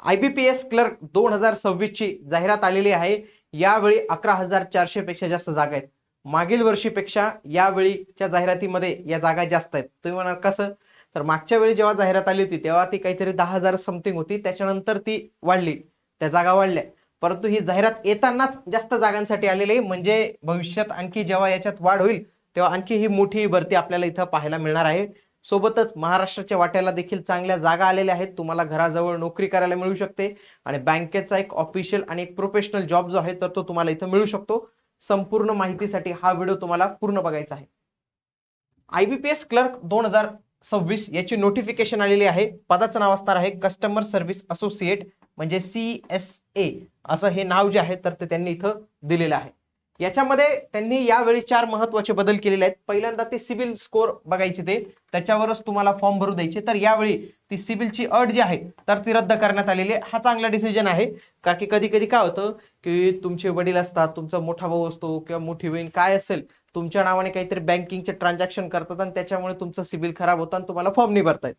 IBPS clerk 2026 ची जाहिरात आलेली आहे. यावेळी 11,400 पेक्षा जास्त जागा आहेत. मागील वर्षीपेक्षा यावेळीच्या जाहिरातीमध्ये या जागा जास्त आहेत. तुम्ही म्हणाल कसं? तर मागच्या वेळी जेव्हा जाहिरात आली होती तेव्हा ती काहीतरी 10,000 समथिंग होती, त्याच्यानंतर ती वाढली, त्या जागा वाढल्या. परंतु ही जाहिरात येतानाच जास्त जागांसाठी आलेली आहे, म्हणजे भविष्यात आणखी जेव्हा याच्यात वाढ होईल तेव्हा आणखी ही मोठी भरती आपल्याला इथं पाहायला मिळणार आहे. सोबतच महाराष्ट्राच्या वाट्याला देखील चांगल्या जागा आलेल्या आहेत. तुम्हाला घराजवळ नोकरी करायला मिळू शकते आणि बँकेचा एक ऑफिशियल आणि एक प्रोफेशनल जॉब जो आहे तर तो तुम्हाला इथं मिळू शकतो. संपूर्ण माहितीसाठी हा व्हिडिओ तुम्हाला पूर्ण बघायचा आहे. IBPS क्लर्क 2026 याची नोटिफिकेशन आलेली आहे. पदाचं नाव असणार आहे कस्टमर सर्व्हिस असोसिएट, म्हणजे CSA असं हे नाव जे आहे तर ते त्यांनी इथं दिलेलं आहे. याच्यामध्ये त्यांनी यावेळी 4 महत्वाचे बदल केलेले आहेत. पहिल्यांदा ते सिबिल स्कोर बघायचे, ते त्याच्यावरच तुम्हाला फॉर्म भरू द्यायचे. तर यावेळी ती सिबिलची अट जी आहे तर ती रद्द करण्यात आलेली आहे. हा चांगला डिसिजन आहे, कारण की कधी कधी काय होतं की तुमचे वडील असतात, तुमचा मोठा भाऊ असतो किंवा मोठी बहीण काय असेल, तुमच्या नावाने काहीतरी बँकिंगचे ट्रान्झॅक्शन करतात आणि त्याच्यामुळे तुमचं सिबिल खराब होतं आणि तुम्हाला फॉर्म नाही भरतायत.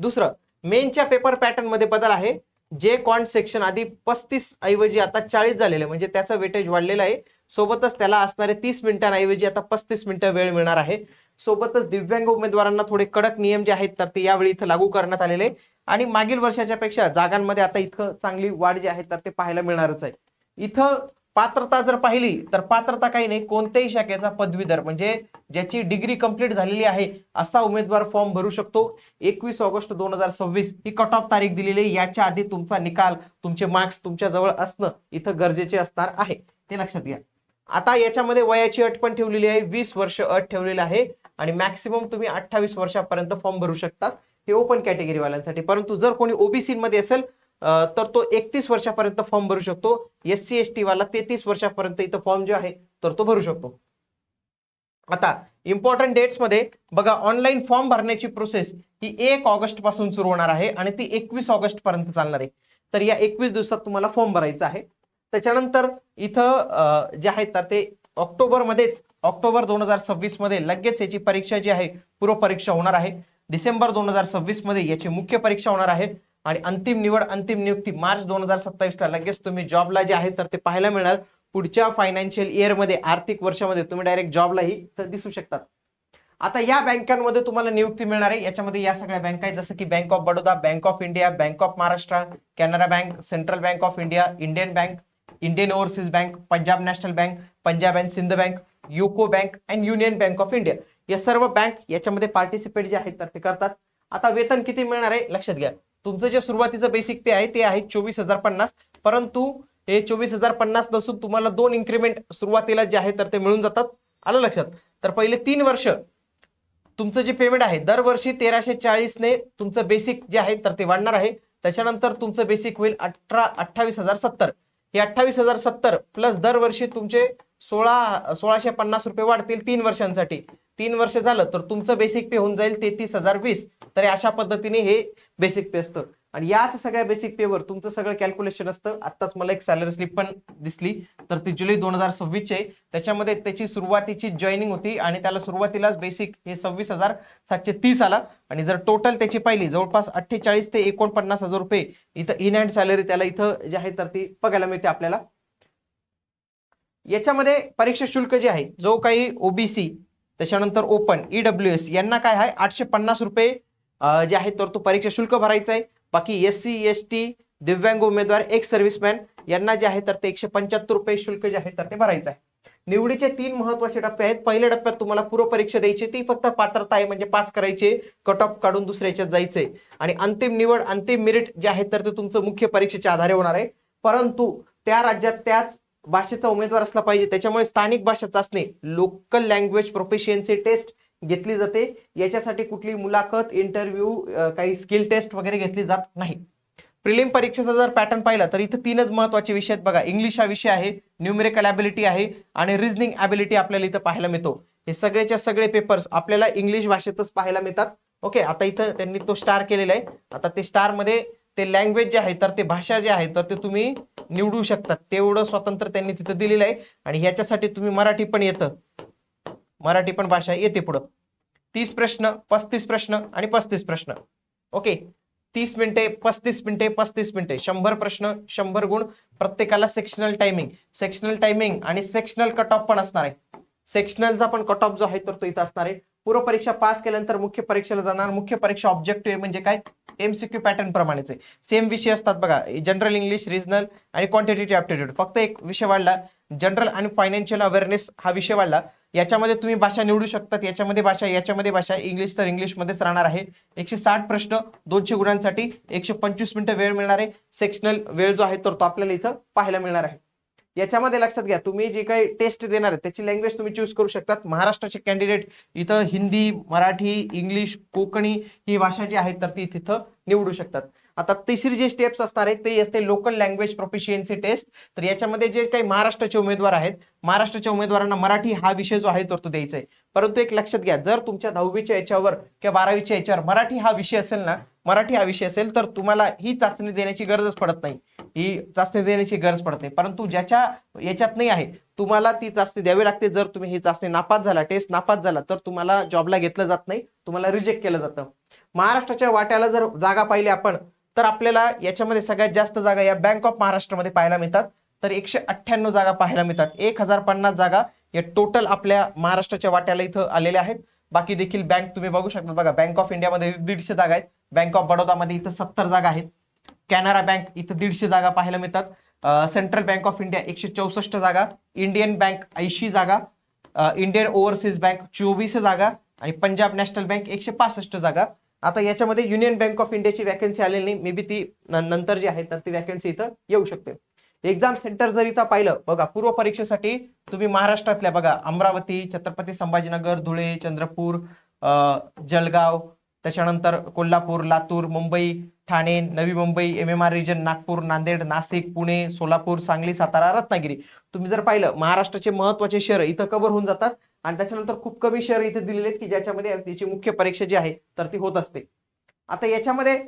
दुसरं, मेनच्या पेपर पॅटर्न मध्ये बदल आहे. जे कॉन्ट सेक्शन आधी 35 ऐवजी आता 40 झालेलं आहे, म्हणजे त्याचं वेटेज वाढलेलं आहे. सोबतच त्याला असणारे 30 मिनिटांऐवजी आता 35 मिनिटं वेळ मिळणार आहे. सोबतच दिव्यांग उमेदवारांना थोडे कडक नियम जे आहेत तर ते यावेळी इथं लागू करण्यात आलेले आणि मागील वर्षाच्या पेक्षा जागांमध्ये आता इथं चांगली वाढ जी आहे तर ते पाहायला मिळणारच आहे. इथं पात्रता जर पाहिली तर पात्रता काही नाही, कोणत्याही शाखेचा पदवीधर म्हणजे ज्याची डिग्री कंप्लीट झालेली आहे असा उमेदवार फॉर्म भरू शकतो. 21 ऑगस्ट 2026 ही कट ऑफ तारीख दिलेली आहे. याच्या आधी तुमचा निकाल, तुमचे मार्क्स तुमच्या जवळ असणं इथं गरजेचे असणार आहे, ते लक्षात घ्या. आता याच्यामध्ये वयाची अट पण ठेवलेली आहे, 20 वर्ष अट ठेवलेली आहे आणि मॅक्सिमम तुम्ही 28 वर्षापर्यंत फॉर्म भरू शकता. हे ओपन कॅटेगरी वाल्यांसाठी. परंतु जर कोणी ओबीसी मध्ये असेल तर तो 31 वर्षापर्यंत फॉर्म भरू शकतो. SC ST वाला 33 वर्षापर्यंत इथं फॉर्म जो आहे तर तो भरू शकतो. आता इम्पॉर्टंट डेट्स मध्ये बघा, ऑनलाईन फॉर्म भरण्याची प्रोसेस ही 1 ऑगस्ट पासून सुरू होणार आहे आणि ती 21 ऑगस्ट पर्यंत चालणार आहे. तर या 21 दिवसात तुम्हाला फॉर्म भरायचा आहे. त्याच्यानंतर इथं जे आहे तर ते ऑक्टोबर 2026 मध्ये लगेच याची परीक्षा जी आहे पूर्व परीक्षा होणार आहे. डिसेंबर 2026 मध्ये याची मुख्य परीक्षा होणार आहे आणि अंतिम निवड, अंतिम नियुक्ती मार्च 2027 ला लगेच तुम्ही जॉबला जे आहे तर ते पाहायला मिळणार. पुढच्या फायनान्शियल इयर मध्ये, आर्थिक वर्षामध्ये तुम्ही डायरेक्ट जॉबलाही दिसू शकतात. आता या बँकांमध्ये तुम्हाला नियुक्ती मिळणार आहे. याच्यामध्ये या सगळ्या बँका आहेत, जसं की bank of Baroda, bank of India, bank of Maharashtra, Canara bank, central bank of India, Indian bank, Indian overseas bank, Punjab national bank, Punjab and Sindh bank, UCO bank and union bank of India. या सर्व बँक याच्यामध्ये पार्टिसिपेट जे आहेत तर ते करतात. आता वेतन किती मिळणार आहे लक्षात घ्या. तुमचं जे सुरुवातीचं बेसिक पे आहे ते आहे 24,050, परंतु हे 24,050 नसून तुम्हाला 2 इन्क्रीमेंट सुरुवातीला जे आहे तर ते मिळून जातात. आलं लक्षात? तर पहिले 3 वर्ष तुमचं जे पेमेंट आहे दरवर्षी 1340 ने तुमचं बेसिक जे आहे तर ते वाढणार आहे. त्याच्यानंतर तुमचं बेसिक होईल 28,070. हे 28,070 प्लस दरवर्षी तुमचे 1,650 रुपये वाढतील 3 वर्षांसाठी. 3 वर्ष झालं तर तुमचं बेसिक पे होऊन जाईल 33,020. तर अशा पद्धतीने हे बेसिक पे असतं आणि याच सगळ्या बेसिक पेवर तुमचं सगळं कॅल्क्युलेशन असतं. आत्ताच मला एक सॅलरी स्लिप पण दिसली, तर ती जुलै 2026 ची आहे. त्याच्यामध्ये त्याची सुरुवातीची जॉईनिंग होती आणि त्याला सुरुवातीलाच बेसिक हे 26,730 आला आणि जर टोटल त्याची पाहिली जवळपास 48 ते 49,000 रुपये इथं इन हँड सॅलरी त्याला इथं जे आहे तर ती बघायला मिळते आपल्याला. याच्यामध्ये परीक्षा शुल्क जे आहे, जो काही ओबीसी त्याच्यानंतर ओपन, EWS यांना काय आहे 850 रुपये जे आहे तर तो परीक्षा शुल्क भरायचा आहे. बाकी SC ST, दिव्यांग उमेदवार, एक्स सर्व्हिसमॅन यांना जे आहे तर ते 175 रुपये शुल्क जे आहे तर ते भरायचं आहे. निवडीचे 3 महत्वाचे टप्पे आहेत. पहिल्या टप्प्यात तुम्हाला पूर्व परीक्षा द्यायची, ती फक्त पात्रता आहे, म्हणजे पास करायचे, कट ऑफ काढून दुसऱ्या याच्यात जायचंय. आणि अंतिम निवड, अंतिम मेरिट जे आहे तर ते तुमचं मुख्य परीक्षेच्या आधारे होणार आहे. परंतु त्या राज्यात त्याच भाषेचा उमेदवार असला पाहिजे, त्याच्यामुळे स्थानिक भाषा चाचणी, लोकल लँग्वेज प्रोफिशियन्सी टेस्ट घेतली जाते. याच्यासाठी कुठली मुलाखत, इंटरव्ह्यू, काही स्किल टेस्ट वगैरे घेतली जात नाही. प्रिलिम परीक्षेचा जर पॅटर्न पाहिला तर इथं 3च महत्वाचे विषय आहेत बघा. इंग्लिश हा विषय आहे, न्यूमेरिकल ॲबिलिटी आहे आणि रिझनिंग ॲबिलिटी आपल्याला इथं पाहायला मिळतो. हे सगळेच्या सगळे पेपर्स आपल्याला इंग्लिश भाषेतच पाहायला मिळतात. ओके, आता इथं त्यांनी तो स्टार केलेला आहे. आता ते स्टार मध्ये ते लँग्वेज जे आहे तर ते भाषा जे आहे तर ते तुम्ही निवडू शकतात, तेवढं स्वातंत्र्य त्यांनी तिथं दिलेलं आहे. आणि ह्याच्यासाठी तुम्ही मराठी पण येतं, मराठी पण भाषा येते पुढं. 30 प्रश्न, 35 प्रश्न आणि 35 प्रश्न. ओके, 30 मिनिटे, 35 मिनिटे, 35 मिनिटे, 100 प्रश्न, 100 गुण. प्रत्येकाला सेक्शनल टायमिंग आणि सेक्शनल कट ऑफ पण असणार आहे. सेक्शनलचा पण कट ऑफ जो आहे तर तो इथं असणार आहे. पूर्व परीक्षा पास केल्यानंतर मुख्य परीक्षेला जाणार. मुख्य परीक्षा ऑब्जेक्टिव्ह म्हणजे काय, एमसीक्यू पॅटर्न प्रमाणेच आहे. सेम विषय असतात बघा, जनरल इंग्लिश, रिजनल आणि क्वांटिटेटिव्ह ऍप्टिट्यूड. फक्त एक विषय वाढला, जनरल आणि फायनान्शियल अवेअरनेस हा विषय वाढला. याच्यामध्ये तुम्ही भाषा निवडू शकतात, याच्यामध्ये भाषा, इंग्लिश तर इंग्लिशमध्येच राहणार आहे. 160 प्रश्न 200 गुणांसाठी 125 मिनिटं वेळ मिळणार आहे. सेक्शनल वेळ जो आहे तर तो आपल्याला इथं पाहायला मिळणार आहे. याच्यामध्ये लक्षात घ्या, तुम्ही जे काही टेस्ट देणार आहे त्याची लँग्वेज तुम्ही चूज करू शकतात. महाराष्ट्राचे कॅन्डिडेट इथं हिंदी, मराठी, इंग्लिश, कोकणी ही भाषा जी आहे तर ती तिथं निवडू शकतात. आता तिसरी जे स्टेप्स असणार आहेत ते असते लोकल लँग्वेज प्रोफिशियन्सी टेस्ट. तर याच्यामध्ये जे काही महाराष्ट्राचे उमेदवार आहेत, महाराष्ट्राच्या उमेदवारांना मराठी हा विषय जो आहे तर तो द्यायचा आहे. परंतु एक लक्षात घ्या, जर तुमच्या 10वीच्या याच्यावर किंवा 12वीच्या याच्यावर मराठी हा विषय असेल तर तुम्हाला ही चाचणी देण्याची गरजच पडत नाही. परंतु ज्याच्या याच्यात नाही आहे तुम्हाला ती चाचणी द्यावी लागते. जर तुम्ही ही चाचणी टेस्ट नापास झाला तर तुम्हाला जॉबला घेतलं जात नाही, तुम्हाला रिजेक्ट केलं जातं. महाराष्ट्राच्या वाट्याला जर जागा पाहिली आपण तर आपल्याला याच्यामध्ये सगळ्यात जास्त जागा या बँक ऑफ महाराष्ट्रामध्ये पाहायला मिळतात. तर 198 जागा पाहायला मिळतात. 1050 जागा या टोटल आपल्या महाराष्ट्राच्या वाट्याला इथं आलेल्या आहेत. बाकी देखील बँक तुम्ही बघू शकता बघा, बँक ऑफ इंडियामध्ये 150 जागा आहेत. बँक ऑफ बडोदामध्ये इथं 70 जागा आहेत. कॅनरा बँक इथं 150 जागा पाहायला मिळतात. सेंट्रल बँक ऑफ इंडिया 164 जागा, इंडियन बँक 80 जागा, इंडियन ओव्हरसीज बँक 24 जागा आणि पंजाब नॅशनल बँक 165 जागा. आता याच्यामध्ये युनियन बँक ऑफ इंडियाची वॅकन्सी आलेली नाही, मे बी ती नंतर जी आहे तर ती वॅकन्सी इथं येऊ शकते. एक्झाम सेंटर जर इथं पाहिलं बघा, पूर्व परीक्षेसाठी तुम्ही महाराष्ट्रातल्या बघा अमरावती, छत्रपती संभाजीनगर, धुळे, चंद्रपूर, जळगाव, त्याच्यानंतर कोल्हापूर, लातूर, मुंबई, ठाणे, नवी मुंबई, MMR रिजन, नागपूर, नांदेड, नाशिक, पुणे, सोलापूर, सांगली, सातारा, रत्नागिरी. तुम्ही जर पाहिलं महाराष्ट्राचे महत्वाचे शहर इथं कव्हर होऊन जातात आणि त्याच्यानंतर खूप कमी शहर इथे दिलेले आहेत की ज्याच्यामध्ये त्याची मुख्य परीक्षा जी आहे तर ती होत असते. आता याच्यामध्ये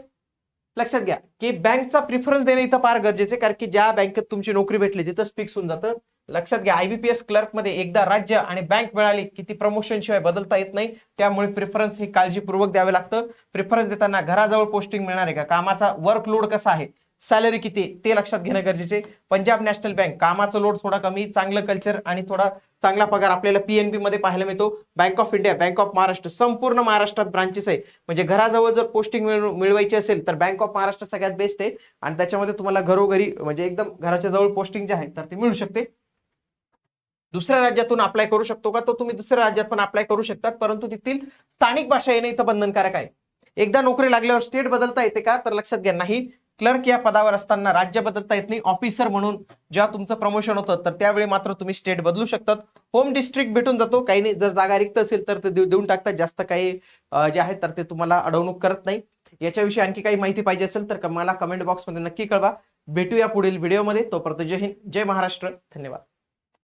लक्षात घ्या की बँकचा प्रिफरन्स देणं इथं फार गरजेचं आहे, कारण की ज्या बँकेत तुमची नोकरी भेटली तिथंच फिक्स होऊन जातं. लक्षात घ्या, IBPS क्लर्क मध्ये एकदा राज्य आणि बँक मिळाली की ती प्रमोशन शिवाय बदलता येत नाही. त्यामुळे प्रिफरन्स हे काळजीपूर्वक द्यावे लागतं. प्रिफरन्स देताना घराजवळ पोस्टिंग मिळणार आहे का, कामाचा वर्कलोड कसा आहे, सॅलरी किती ते लक्षात घेणं गरजेचे. पंजाब नॅशनल बँक कामाचा लोड थोडा कमी, चांगलं कल्चर आणि थोडा चांगला पगार आपल्याला PNB मध्ये पाहायला मिळतो. Bank of India, bank of Maharashtra संपूर्ण महाराष्ट्रात ब्रांचेस आहे. म्हणजे घराजवळ जर पोस्टिंग मिळवायची असेल तर बँक ऑफ महाराष्ट्र सगळ्यात बेस्ट आहे आणि त्याच्यामध्ये तुम्हाला घरोघरी म्हणजे एकदम घराच्या जवळ पोस्टिंग जे आहे तर ती मिळू शकते. दुसऱ्या राज्यातून अप्लाय करू शकतो का, तो तुम्ही दुसऱ्या राज्यात पण अप्लाय करू शकतात, परंतु तिथील स्थानिक भाषा येणं इथं बंधनकारक आहे. एकदा नोकरी लागल्यावर स्टेट बदलता येते का, तर लक्षात घ्या नाही. क्लर्क या पदावर असताना राज्य बदलता येत नाही. ऑफिसर म्हणून जेव्हा तुमचं प्रमोशन होतं तर त्यावेळी मात्र तुम्ही स्टेट बदलू शकतात. होम डिस्ट्रिक्ट भेटून जातो, काही नाही. जर जागा रिक्त असेल तर ते देऊन टाकतात. जास्त काही जे आहे तर ते तुम्हाला अडवणूक करत नाही. याच्याविषयी आणखी काही माहिती पाहिजे असेल तर मला कमेंट बॉक्समध्ये नक्की कळवा. भेटूया पुढील व्हिडिओमध्ये. तोपर्यंत जय हिंद, जय महाराष्ट्र, धन्यवाद.